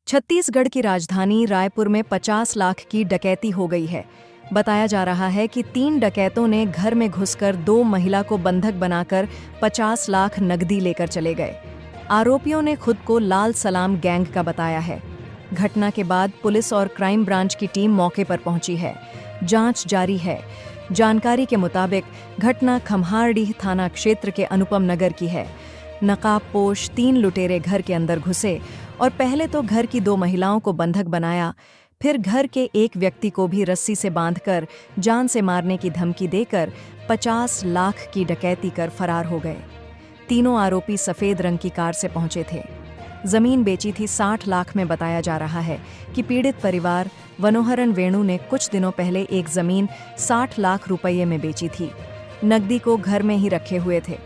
छत्तीसगढ़ की राजधानी रायपुर में 50 लाख की डकैती हो गई है। बताया जा रहा है कि 3 डकैतों ने घर में घुसकर 2 महिला को बंधक बनाकर 50 लाख नकदी लेकर चले गए। आरोपियों ने खुद को लाल सलाम गैंग का बताया है। घटना के बाद पुलिस और क्राइम ब्रांच की टीम मौके पर पहुंची है। जांच जारी है। जानकारी के मुताबिक घटना खम्हारडीह थाना क्षेत्र के अनुपम नगर की है। नकाबपोश 3 लुटेरे घर के अंदर घुसे और पहले तो घर की 2 महिलाओं को बंधक बनाया, फिर घर के एक व्यक्ति को भी रस्सी से बांधकर जान से मारने की धमकी देकर 50 लाख की डकैती कर फरार हो गए। तीनों आरोपी सफेद रंग की कार से पहुंचे थे। जमीन बेची थी 60 लाख में। बताया जा रहा है कि पीड़ित परिवार वनोहरन वेणु ने कुछ दिनों पहले एक जमीन 60 लाख रुपये में बेची थी। नकदी को घर में ही रखे हुए थे।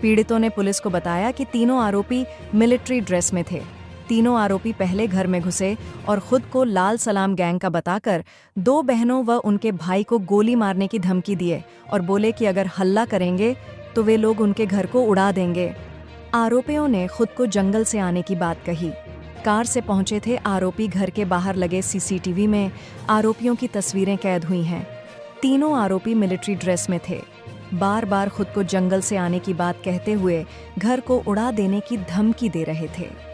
पीड़ितों ने पुलिस को बताया कि तीनों आरोपी मिलिट्री ड्रेस में थे। तीनों आरोपी पहले घर में घुसे और खुद को लाल सलाम गैंग का बताकर 2 बहनों व उनके भाई को गोली मारने की धमकी दिए और बोले कि अगर हल्ला करेंगे तो वे लोग उनके घर को उड़ा देंगे। आरोपियों ने खुद को जंगल से आने की बात कही। कार से पहुंचे थे आरोपी। घर के बाहर लगे सीसीटीवी में आरोपियों की तस्वीरें कैद हुई हैं। तीनों आरोपी मिलिट्री ड्रेस में थे। बार बार खुद को जंगल से आने की बात कहते हुए घर को उड़ा देने की धमकी दे रहे थे।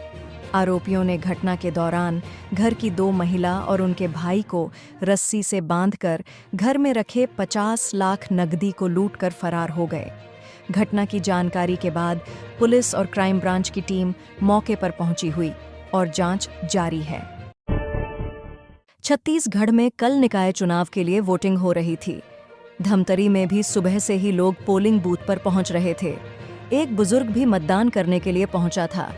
आरोपियों ने घटना के दौरान घर की 2 महिला और उनके भाई को रस्सी से बांधकर घर में रखे 50 लाख नकदी को लूटकर फरार हो गए। घटना की जानकारी के बाद पुलिस और क्राइम ब्रांच की टीम मौके पर पहुंची हुई और जांच जारी है। छत्तीसगढ़ में कल निकाय चुनाव के लिए वोटिंग हो रही थी। धमतरी में भी सुबह से ही लोग पोलिंग बूथ पर पहुंच रहे थे। एक बुजुर्ग भी मतदान करने के लिए पहुंचा था।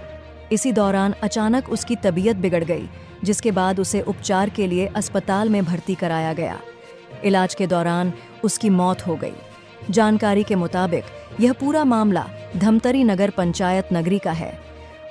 इसी दौरान अचानक उसकी तबीयत बिगड़ गई, जिसके बाद उसे उपचार के लिए अस्पताल में भर्ती कराया गया। इलाज के दौरान उसकी मौत हो गई। जानकारी के मुताबिक यह पूरा मामला धमतरी नगर पंचायत नगरी का है।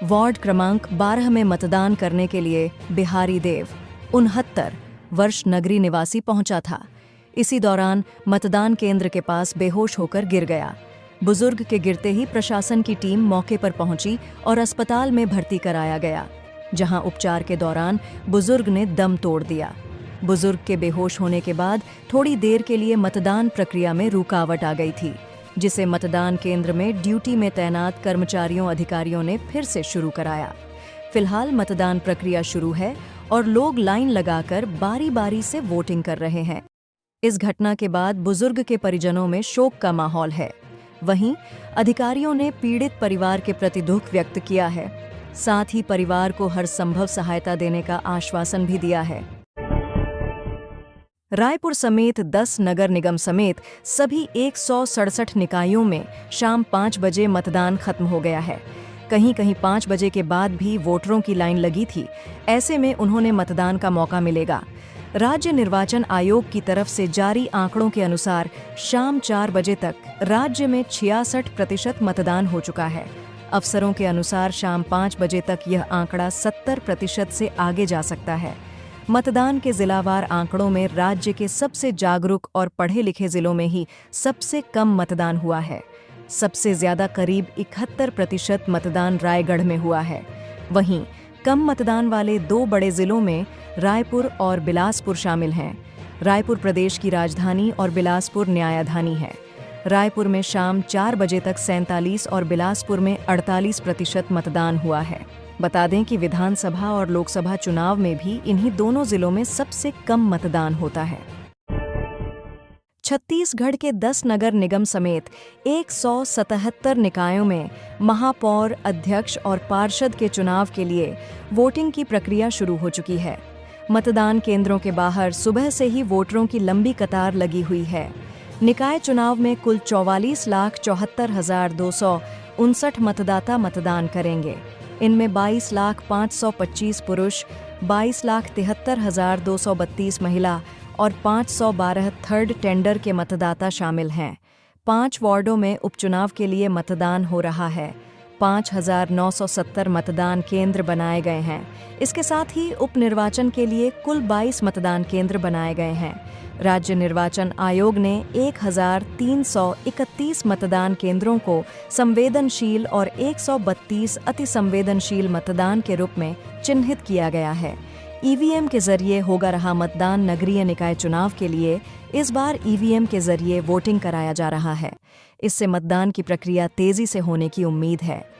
वार्ड क्रमांक 12 में मतदान करने के लिए बिहारी देव 69 वर्ष नगरी निवासी पहुंचा था। इसी दौरान मतदान केंद्र के पास बेहोश होकर गिर गया। बुजुर्ग के गिरते ही प्रशासन की टीम मौके पर पहुंची और अस्पताल में भर्ती कराया गया, जहां उपचार के दौरान बुजुर्ग ने दम तोड़ दिया। बुजुर्ग के बेहोश होने के बाद थोड़ी देर के लिए मतदान प्रक्रिया में रुकावट आ गई थी, जिसे मतदान केंद्र में ड्यूटी में तैनात कर्मचारियों अधिकारियों ने फिर से शुरू कराया। फिलहाल मतदान प्रक्रिया शुरू है और लोग लाइन लगाकर बारी बारी से वोटिंग कर रहे हैं। इस घटना के बाद बुजुर्ग के परिजनों में शोक का माहौल है। वहीं अधिकारियों ने पीड़ित परिवार के प्रति दुख व्यक्त किया है। साथ ही परिवार को हर संभव सहायता देने का आश्वासन भी दिया है। रायपुर समेत 10 नगर निगम समेत सभी 167 निकायों में शाम 5 बजे मतदान खत्म हो गया है। कहीं कहीं 5 बजे के बाद भी वोटरों की लाइन लगी थी। ऐसे में उन्होंने मतदान का मौका मिलेगा। राज्य निर्वाचन आयोग की तरफ से जारी आंकड़ों के अनुसार शाम 4 बजे तक राज्य में 66% मतदान हो चुका है। अफसरों के अनुसार शाम 5 बजे तक यह आंकड़ा 70% से आगे जा सकता है। मतदान के जिलावार आंकड़ों में राज्य के सबसे जागरूक और पढ़े लिखे जिलों में ही सबसे कम मतदान हुआ है। सबसे ज्यादा करीब 71% मतदान रायगढ़ में हुआ है। वहीं कम मतदान वाले 2 बड़े जिलों में रायपुर और बिलासपुर शामिल हैं। रायपुर प्रदेश की राजधानी और बिलासपुर न्यायाधानी है। रायपुर में शाम 4 बजे तक 47 और बिलासपुर में 48% मतदान हुआ है। बता दें कि विधानसभा और लोकसभा चुनाव में भी इन्हीं दोनों जिलों में सबसे कम मतदान होता है। छत्तीसगढ़ के 10 नगर निगम समेत 177 निकायों में महापौर, अध्यक्ष और पार्षद के चुनाव के लिए वोटिंग की प्रक्रिया शुरू हो चुकी है। मतदान केंद्रों के बाहर सुबह से ही वोटरों की लंबी कतार लगी हुई है। निकाय चुनाव में कुल 44,74,259 मतदाता मतदान करेंगे। इनमें 22,525 पुरुष, 22,73,232 महिला और 512 थर्ड टेंडर के मतदाता शामिल हैं। 5 वार्डों में उपचुनाव के लिए मतदान हो रहा है। 5,970 मतदान केंद्र बनाए गए हैं। इसके साथ ही उपनिर्वाचन के लिए कुल 22 मतदान केंद्र बनाए गए हैं। राज्य निर्वाचन आयोग ने 1,331 मतदान केंद्रों को संवेदनशील और 132 अति संवेदनशील मतदान के रूप में चिन्हित किया गया है। ईवीएम के जरिए होगा रहा मतदान। नगरीय निकाय चुनाव के लिए इस बार ईवीएम के जरिए वोटिंग कराया जा रहा है। इससे मतदान की प्रक्रिया तेजी से होने की उम्मीद है।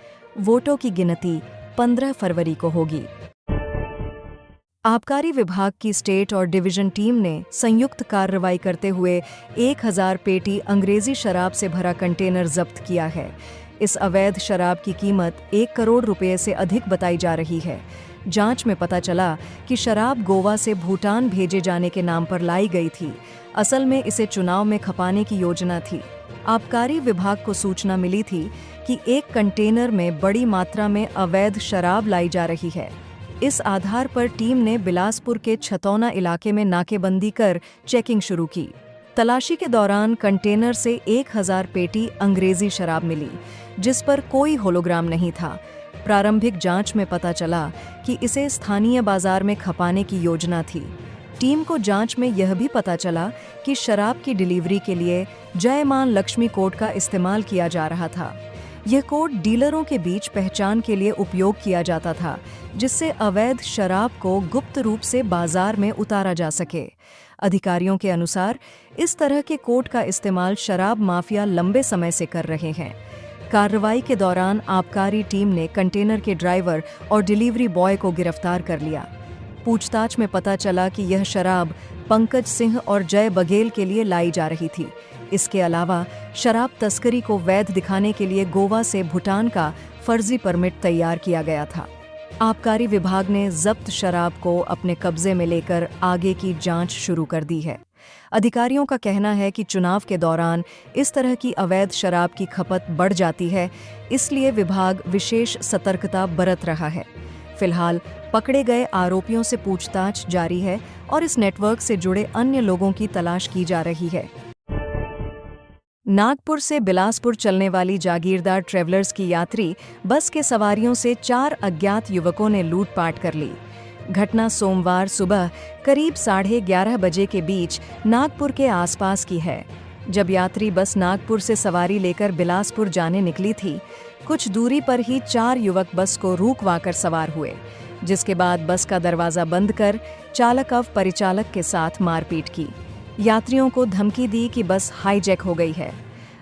वोटों की गिनती 15 फरवरी को होगी। आबकारी विभाग की स्टेट और डिवीजन टीम ने संयुक्त कार्रवाई करते हुए 1,000 पेटी अंग्रेजी शराब से भरा कंटेनर जब्त किया है। इस अवैध शराब की कीमत 1 करोड़ रुपए से अधिक बताई जा रही है। जांच में पता चला कि शराब गोवा से भूटान भेजे जाने के नाम पर लाई गई थी। असल में इसे चुनाव में खपाने की योजना थी। आबकारी विभाग को सूचना मिली थी कि एक कंटेनर में बड़ी मात्रा में अवैध शराब लाई जा रही है। इस आधार पर टीम ने बिलासपुर के छतौना इलाके में नाकेबंदी कर चेकिंग शुरू की। तलाशी के दौरान कंटेनर से 1,000 पेटी अंग्रेजी शराब मिली, जिस पर कोई होलोग्राम नहीं था। प्रारंभिक जांच में पता चला कि इसे स्थानीय बाजार में खपाने की योजना थी। टीम को जांच में यह भी पता चला कि शराब की डिलीवरी के लिए जयमान लक्ष्मी कोड का इस्तेमाल किया जा रहा था। यह कोड डीलरों के बीच पहचान के लिए उपयोग किया जाता था, जिससे अवैध शराब को गुप्त रूप से बाजार में उतारा जा सके। अधिकारियों के अनुसार इस तरह के कोड का इस्तेमाल शराब माफिया लंबे समय से कर रहे हैं। कार्रवाई के दौरान आबकारी टीम ने कंटेनर के ड्राइवर और डिलीवरी बॉय को गिरफ्तार कर लिया। पूछताछ में पता चला कि यह शराब पंकज सिंह और जय बघेल के लिए लाई जा रही थी। इसके अलावा शराब तस्करी को वैध दिखाने के लिए गोवा से भूटान का फर्जी परमिट तैयार किया गया था। आबकारी विभाग ने जब्त शराब को अपने कब्जे में लेकर आगे की जांच शुरू कर दी है। अधिकारियों का कहना है कि चुनाव के दौरान इस तरह की अवैध शराब की खपत बढ़ जाती है, इसलिए विभाग विशेष सतर्कता बरत रहा है। फिलहाल पकड़े गए आरोपियों से पूछताछ जारी है और इस नेटवर्क से जुड़े अन्य लोगों की तलाश की जा रही है। नागपुर से बिलासपुर चलने वाली जागीरदार ट्रेवलर्स की यात्री बस के सवारियों से 4 अज्ञात युवकों ने लूटपाट कर ली। घटना सोमवार सुबह करीब 11:30 बजे के बीच नागपुर के आसपास की है। जब यात्री बस नागपुर से सवारी लेकर बिलासपुर जाने निकली थी, कुछ दूरी पर ही 4 युवक बस को रुकवाकर सवार हुए, जिसके बाद बस का दरवाजा बंद कर चालक व परिचालक के साथ मारपीट की। यात्रियों को धमकी दी कि बस हाईजैक हो गई है।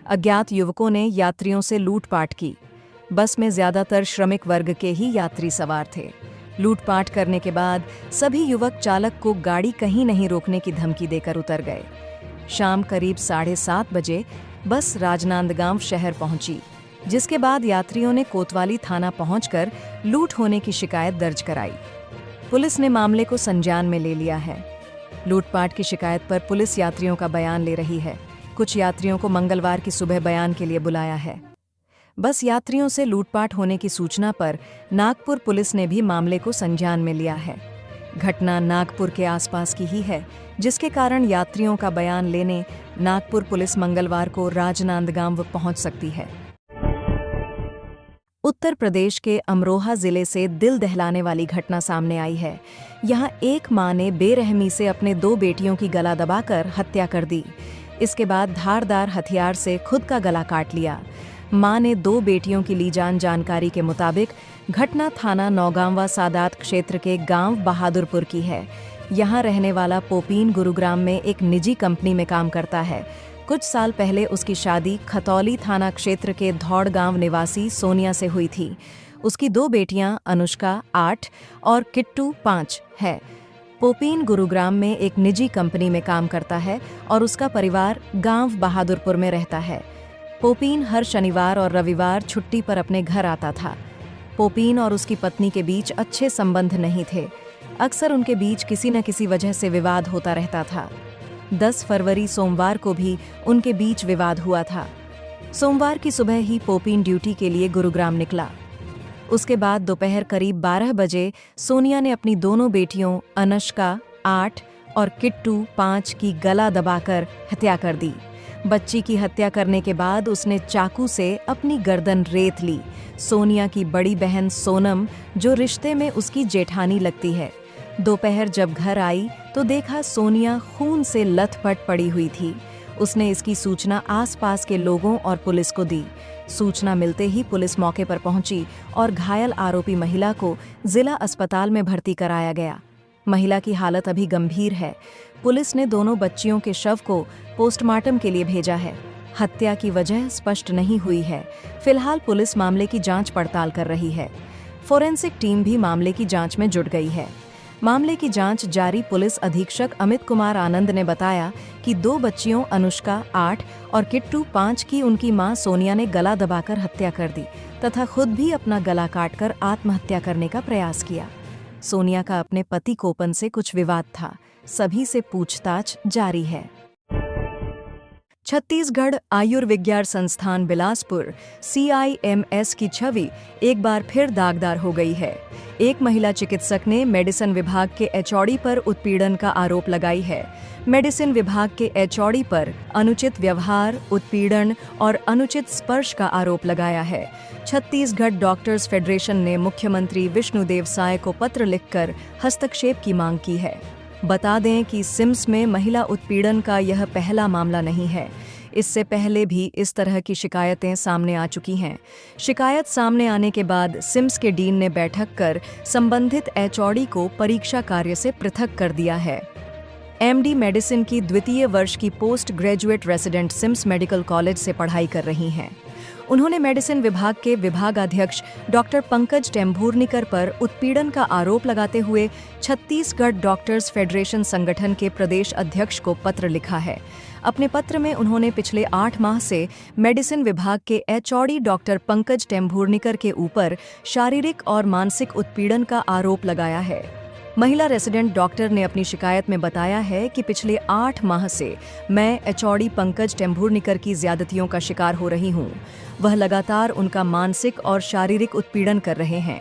अज्ञात युवकों ने यात्रियों से लूटपाट की। बस में ज्यादातर श्रमिक वर्ग के ही यात्री सवार थे। लूटपाट करने के बाद सभी युवक चालक को गाड़ी कहीं नहीं रोकने की धमकी देकर उतर गए। शाम करीब 7:30 बजे बस राजनांदगांव शहर पहुंची, जिसके बाद यात्रियों ने कोतवाली थाना पहुंचकर लूट होने की शिकायत दर्ज कराई। पुलिस ने मामले को संज्ञान में ले लिया है। लूटपाट की शिकायत पर पुलिस यात्रियों का बयान ले रही है। कुछ यात्रियों को मंगलवार की सुबह बयान के लिए बुलाया है। बस यात्रियों से लूटपाट होने की सूचना पर नागपुर पुलिस ने भी मामले को संज्ञान में लिया है। घटना नागपुर के आसपास की ही है, जिसके कारण यात्रियों का बयान लेने नागपुर पुलिस मंगलवार को राजनांदगांव पहुंच सकती है। उत्तर प्रदेश के अमरोहा जिले से दिल दहलाने वाली घटना सामने आई है। यहां एक मां ने बेरहमी से अपने 2 बेटियों की गला दबाकर हत्या कर दी। इसके बाद धारदार हथियार से खुद का गला काट लिया। मां ने 2 बेटियों की ली जानकारी के मुताबिक घटना थाना नौगांवा सादात क्षेत्र के गांव बहादुरपुर की है। यहां रहने वाला पोपीन गुरुग्राम में एक निजी कंपनी में काम करता है। कुछ साल पहले उसकी शादी खतौली थाना क्षेत्र के धौड़ गांव निवासी सोनिया से हुई थी। उसकी 2 बेटियां अनुष्का 8 और किट्टू 5 है। पोपीन गुरुग्राम में एक निजी कंपनी में काम करता है और उसका परिवार गांव बहादुरपुर में रहता है। पोपीन हर शनिवार और रविवार छुट्टी पर अपने घर आता था। पोपीन और उसकी पत्नी के बीच अच्छे संबंध नहीं थे। अक्सर उनके बीच किसी न किसी वजह से विवाद होता रहता था। 10 फरवरी सोमवार को भी उनके बीच विवाद हुआ था। सोमवार की सुबह ही पोपीन ड्यूटी के लिए गुरुग्राम निकला। उसके बाद दोपहर करीब 12 बजे सोनिया ने अपनी दोनों बेटियों अनुष्का 8 और किट्टू 5 की गला दबाकर हत्या कर दी। बच्ची की हत्या करने के बाद उसने चाकू से अपनी गर्दन रेत ली। सोनिया की बड़ी बहन सोनम, जो रिश्ते में उसकी जेठानी लगती है, दोपहर जब घर आई तो देखा सोनिया खून से लथपथ पड़ी हुई थी। उसने इसकी सूचना आसपास के लोगों और पुलिस को दी। सूचना मिलते ही पुलिस मौके पर पहुंची और घायल आरोपी महिला को जिला अस्पताल में भर्ती कराया गया। महिला की हालत अभी गंभीर है। पुलिस ने दोनों बच्चियों के शव को पोस्टमार्टम के लिए भेजा है। हत्या की वजह स्पष्ट नहीं हुई है। फिलहाल पुलिस मामले की जांच पड़ताल कर रही है। फोरेंसिक टीम भी मामले की जांच में जुट गई है। मामले की जांच जारी पुलिस अधीक्षक अमित कुमार आनंद ने बताया कि 2 बच्चियों अनुष्का 8 और किट्टू 5 की उनकी मां सोनिया ने गला दबाकर हत्या कर दी तथा खुद भी अपना गला काटकर आत्महत्या करने का प्रयास किया। सोनिया का अपने पति कोपन से कुछ विवाद था। सभी से पूछताछ जारी है। छत्तीसगढ़ आयुर्विज्ञान संस्थान बिलासपुर CIMS की छवि एक बार फिर दागदार हो गई है। एक महिला चिकित्सक ने मेडिसिन विभाग के HOD पर उत्पीड़न का आरोप लगाई है। मेडिसिन विभाग के HOD पर अनुचित व्यवहार, उत्पीड़न और अनुचित स्पर्श का आरोप लगाया है। छत्तीसगढ़ डॉक्टर्स फेडरेशन ने मुख्यमंत्री विष्णुदेव साय को पत्र लिखकर हस्तक्षेप की मांग की है। बता दें कि सिम्स में महिला उत्पीड़न का यह पहला मामला नहीं है। इससे पहले भी इस तरह की शिकायतें सामने आ चुकी हैं। शिकायत सामने आने के बाद सिम्स के डीन ने बैठक कर संबंधित HOD को परीक्षा कार्य से पृथक कर दिया है। MD मेडिसिन की द्वितीय वर्ष की post graduate resident SIMS medical college से पढ़ाई कर रही हैं। उन्होंने मेडिसिन विभाग के विभागाध्यक्ष डॉक्टर पंकज टेम्भुर्निकर पर उत्पीड़न का आरोप लगाते हुए छत्तीसगढ़ डॉक्टर्स फेडरेशन संगठन के प्रदेश अध्यक्ष को पत्र लिखा है। अपने पत्र में उन्होंने पिछले 8 माह से मेडिसिन विभाग के HOD डॉक्टर पंकज टेम्भुर्निकर के ऊपर शारीरिक और मानसिक उत्पीड़न का आरोप लगाया है। महिला रेसिडेंट डॉक्टर ने अपनी शिकायत में बताया है कि पिछले 8 माह से मैं HOD पंकज टेम्भुर्निकर की ज्यादतियों का शिकार हो रही हूँ। वह लगातार उनका मानसिक और शारीरिक उत्पीड़न कर रहे हैं।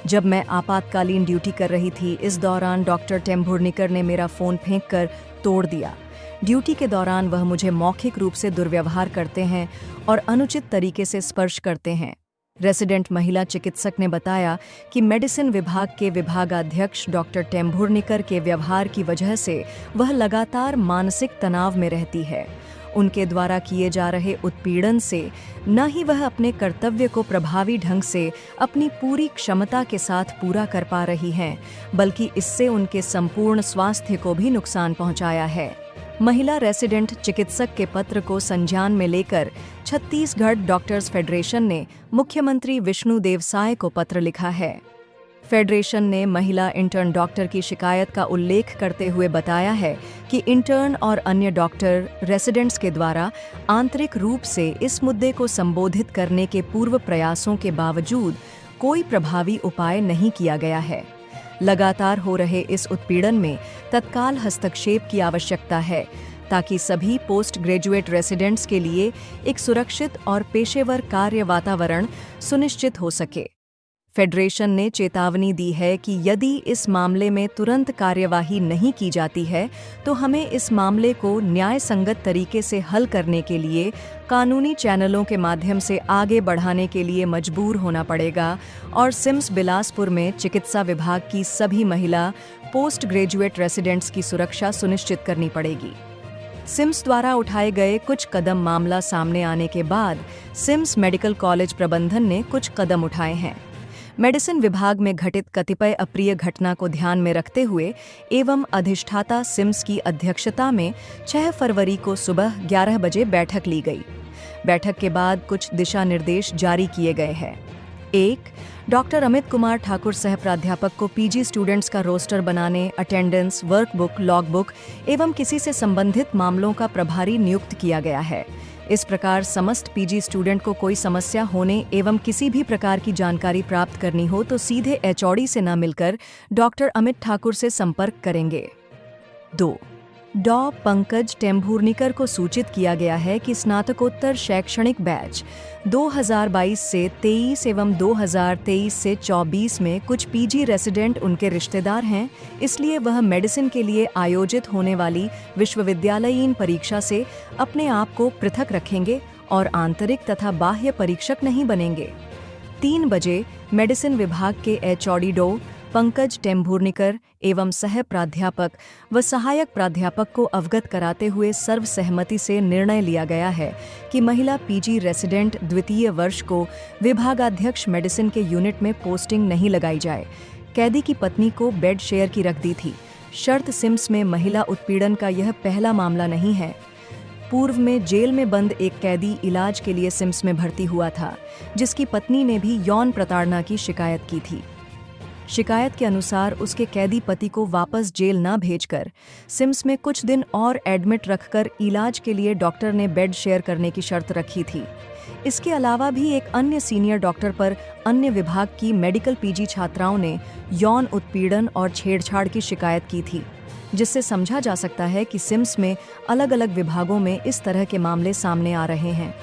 जब मैं आपातकालीन ड्यूटी कर रही थी, इस दौरान डॉक्टर टेम्भुर्निकर ने मेरा फोन फेंककर तोड़ दिया। ड्यूटी के दौरान वह मुझे मौखिक रूप से दुर्व्यवहार करते हैं और अनुचित तरीके से स्पर्श करते हैं। रेसिडेंट महिला चिकित्सक ने बताया कि मेडिसिन विभाग के विभागाध्यक्ष डॉक्टर टेम्भुर्निकर के व्यवहार की वजह से वह लगातार मानसिक तनाव में रहती है। उनके द्वारा किए जा रहे उत्पीड़न से न ही वह अपने कर्तव्य को प्रभावी ढंग से अपनी पूरी क्षमता के साथ पूरा कर पा रही हैं, बल्कि इससे उनके संपूर्ण स्वास्थ्य को भी नुकसान पहुंचाया है। महिला रेसिडेंट चिकित्सक के पत्र को संज्ञान में लेकर छत्तीसगढ़ डॉक्टर्स फेडरेशन ने मुख्यमंत्री विष्णुदेव साय को पत्र लिखा है। फेडरेशन ने महिला इंटर्न डॉक्टर की शिकायत का उल्लेख करते हुए बताया है कि इंटर्न और अन्य डॉक्टर रेसिडेंट्स के द्वारा आंतरिक रूप से इस मुद्दे को संबोधित करने के पूर्व प्रयासों के बावजूद कोई प्रभावी उपाय नहीं किया गया है। लगातार हो रहे इस उत्पीड़न में तत्काल हस्तक्षेप की आवश्यकता है ताकि सभी पोस्ट ग्रेजुएट रेसिडेंट्स के लिए एक सुरक्षित और पेशेवर कार्य वातावरण सुनिश्चित हो सके। फेडरेशन ने चेतावनी दी है कि यदि इस मामले में तुरंत कार्यवाही नहीं की जाती है तो हमें इस मामले को न्याय संगत तरीके से हल करने के लिए कानूनी चैनलों के माध्यम से आगे बढ़ाने के लिए मजबूर होना पड़ेगा और सिम्स बिलासपुर में चिकित्सा विभाग की सभी महिला पोस्ट ग्रेजुएट रेसिडेंट्स की सुरक्षा सुनिश्चित करनी पड़ेगी। सिम्स द्वारा उठाए गए कुछ कदम मामला सामने आने के बाद सिम्स मेडिकल कॉलेज प्रबंधन ने कुछ कदम उठाए हैं। मेडिसिन विभाग में घटित कतिपय अप्रिय घटना को ध्यान में रखते हुए एवं अधिष्ठाता सिम्स की अध्यक्षता में 6 फरवरी को सुबह 11 बजे बैठक ली गई। बैठक के बाद कुछ दिशा निर्देश जारी किए गए हैं। 1. डॉक्टर अमित कुमार ठाकुर सह प्राध्यापक को PG स्टूडेंट्स का रोस्टर बनाने, अटेंडेंस, वर्कबुक, लॉगबुक एवं किसी से संबंधित मामलों का प्रभारी नियुक्त किया गया है। इस प्रकार समस्त PG स्टूडेंट को कोई समस्या होने एवं किसी भी प्रकार की जानकारी प्राप्त करनी हो तो सीधे HOD से न मिलकर डॉक्टर अमित ठाकुर से संपर्क करेंगे। 2. डॉ. पंकज टेम्भुर्निकर को सूचित किया गया है कि स्नातकोत्तर शैक्षणिक बैच 2022 से 23 एवं 2023 से 24 में कुछ पीजी रेसिडेंट उनके रिश्तेदार हैं, इसलिए वह मेडिसिन के लिए आयोजित होने वाली विश्वविद्यालयीन परीक्षा से अपने आप को पृथक रखेंगे और आंतरिक तथा बाह्य परीक्षक नहीं बनेंगे। 3 बजे मेडिसिन विभाग के एचओडी डॉ. पंकज टेम्भुर्निकर एवं सह प्राध्यापक व सहायक प्राध्यापक को अवगत कराते हुए सर्वसहमति से निर्णय लिया गया है कि महिला पीजी रेसिडेंट द्वितीय वर्ष को विभागाध्यक्ष मेडिसिन के यूनिट में पोस्टिंग नहीं लगाई जाए। कैदी की पत्नी को बेड शेयर की रख दी थी। शर्त सिम्स में महिला उत्पीड़न का यह पहला मामला नहीं है। पूर्व में जेल में बंद एक कैदी इलाज के लिए सिम्स में भर्ती हुआ था, जिसकी पत्नी ने भी यौन प्रताड़ना की शिकायत की थी। शिकायत के अनुसार उसके कैदी पति को वापस जेल न भेजकर सिम्स में कुछ दिन और एडमिट रखकर इलाज के लिए डॉक्टर ने बेड शेयर करने की शर्त रखी थी। इसके अलावा भी एक अन्य सीनियर डॉक्टर पर अन्य विभाग की मेडिकल पीजी छात्राओं ने यौन उत्पीड़न और छेड़छाड़ की शिकायत की थी, जिससे समझा जा सकता है कि सिम्स में अलग-अलग विभागों में इस तरह के मामले सामने आ रहे हैं।